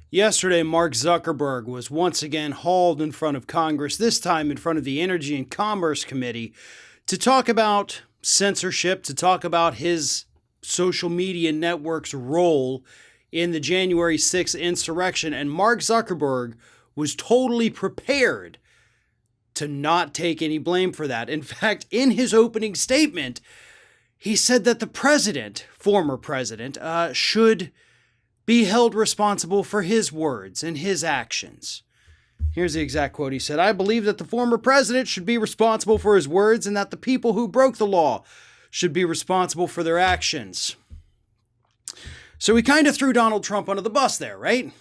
Yesterday, Mark Zuckerberg was once again hauled in front of Congress, this time in front of the Energy and Commerce Committee, to talk about censorship, to talk about his social media network's role in the January 6th insurrection. And Mark Zuckerberg was totally prepared to not take any blame for that. In fact, in his opening statement, he said that the president, former president, should be held responsible for his words and his actions. Here's the exact quote. He said, "I believe that the former president should be responsible for his words and that the people who broke the law should be responsible for their actions." So he kind of threw Donald Trump under the bus there, right?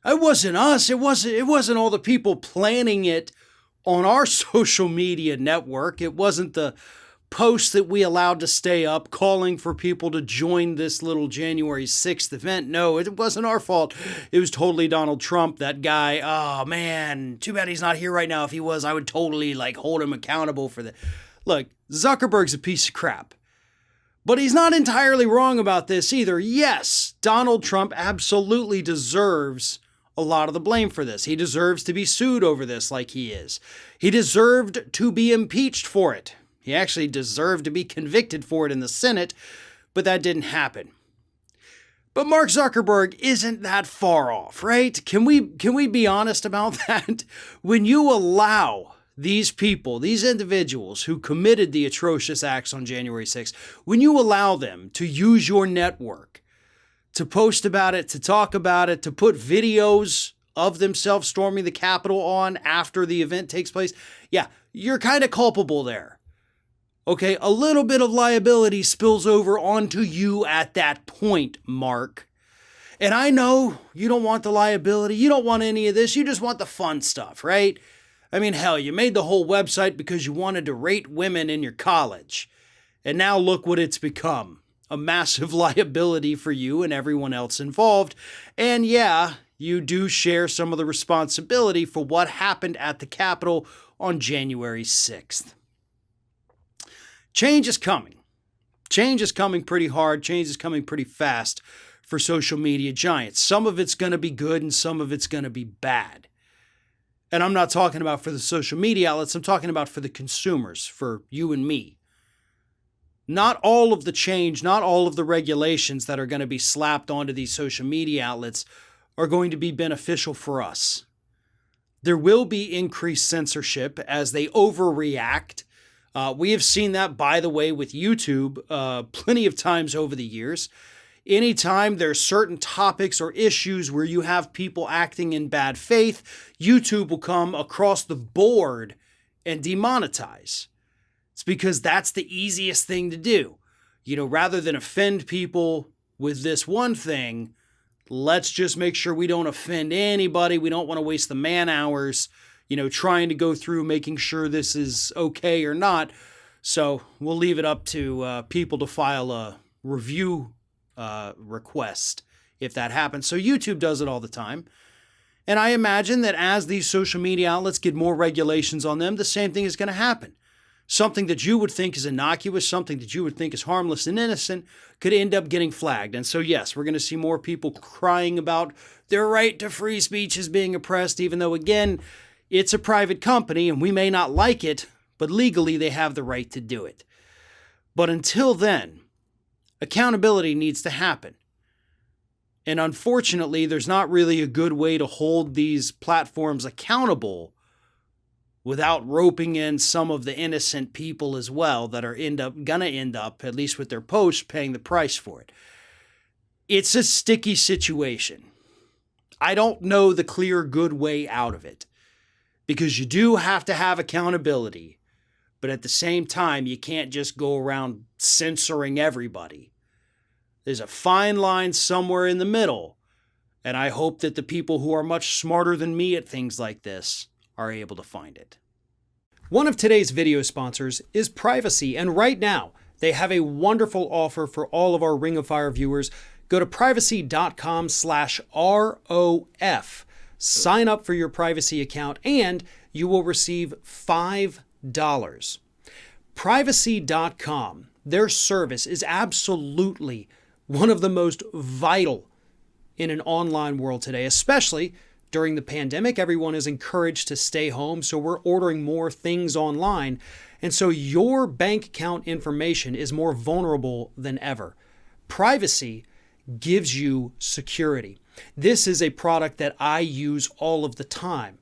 It wasn't us. It wasn't all the people planning it on our social media network. It wasn't the posts that we allowed to stay up calling for people to join this little January 6th event. No, it wasn't our fault. It was totally Donald Trump, that guy. Oh man, too bad he's not here right now. If he was, I would totally hold him accountable for that. Look, Zuckerberg's a piece of crap. But he's not entirely wrong about this either. Yes, Donald Trump absolutely deserves a lot of the blame for this. He deserves to be sued over this like he is. He deserved to be impeached for it. He actually deserved to be convicted for it in the Senate, but that didn't happen. But Mark Zuckerberg isn't that far off, right? Can we be honest about that? When you allow these people, these individuals who committed the atrocious acts on January 6th, when you allow them to use your network, to post about it, to talk about it, to put videos of themselves storming the Capitol on after the event takes place, yeah, you're kind of culpable there. Okay, a little bit of liability spills over onto you at that point, Mark. And I know you don't want the liability. You don't want any of this. You just want the fun stuff, right? I mean, hell, you made the whole website because you wanted to rate women in your college. And now look what it's become. A massive liability for you and everyone else involved. And yeah, you do share some of the responsibility for what happened at the Capitol on January 6th. Change is coming. Change is coming pretty hard. Change is coming pretty fast for social media giants. Some of it's going to be good and some of it's going to be bad. And I'm not talking about for the social media outlets. I'm talking about for the consumers, for you and me. Not all of the change, not all of the regulations that are going to be slapped onto these social media outlets are going to be beneficial for us. There will be increased censorship as they overreact. We have seen that, by the way, with YouTube plenty of times over the years. Anytime there's certain topics or issues where you have people acting in bad faith, YouTube will come across the board and demonetize. It's because that's the easiest thing to do. Rather than offend people with this one thing, let's just make sure we don't offend anybody. We don't want to waste the man hours trying to go through making sure this is okay or not. So we'll leave it up to people to file a review request if that happens. So YouTube does it all the time. And I imagine that as these social media outlets get more regulations on them, the same thing is going to happen. Something that you would think is innocuous, something that you would think is harmless and innocent could end up getting flagged. And so, yes, we're going to see more people crying about their right to free speech is being oppressed, even though, again, it's a private company and we may not like it, but legally they have the right to do it. But until then, accountability needs to happen. And unfortunately, there's not really a good way to hold these platforms accountable without roping in some of the innocent people as well that are gonna end up, at least with their posts, paying the price for it. It's a sticky situation. I don't know the clear good way out of it. Because you do have to have accountability, but at the same time, you can't just go around censoring everybody. There's a fine line somewhere in the middle, and I hope that the people who are much smarter than me at things like this are able to find it. One of today's video sponsors is Privacy, and right now, they have a wonderful offer for all of our Ring of Fire viewers. Go to privacy.com/ROF. Sign up for your Privacy account and you will receive $5. Privacy.com, their service is absolutely one of the most vital in an online world today, especially during the pandemic. Everyone is encouraged to stay home, so we're ordering more things online. And so your bank account information is more vulnerable than ever. Privacy gives you security. This is a product that I use all of the time,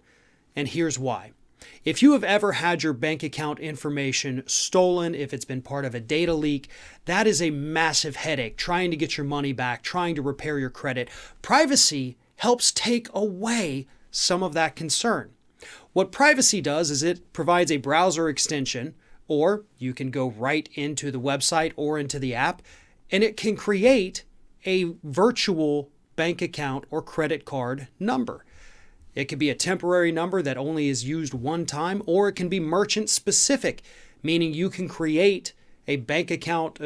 and here's why. If you have ever had your bank account information stolen, if it's been part of a data leak, that is a massive headache, trying to get your money back, trying to repair your credit. Privacy helps take away some of that concern. What Privacy does is it provides a browser extension, or you can go right into the website or into the app, and it can create a virtual bank account or credit card number. It could be a temporary number that only is used one time, or it can be merchant specific, meaning you can create a bank account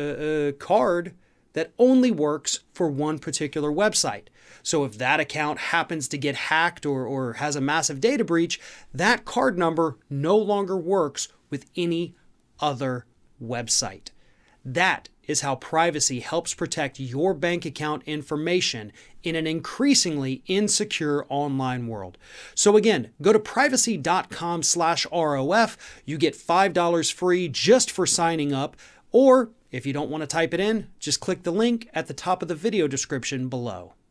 card that only works for one particular website. So if that account happens to get hacked or has a massive data breach, that card number no longer works with any other website. That is how Privacy helps protect your bank account information in an increasingly insecure online world. So again, go to privacy.com/ROF. You get $5 free just for signing up. Or if you don't want to type it in, just click the link at the top of the video description below.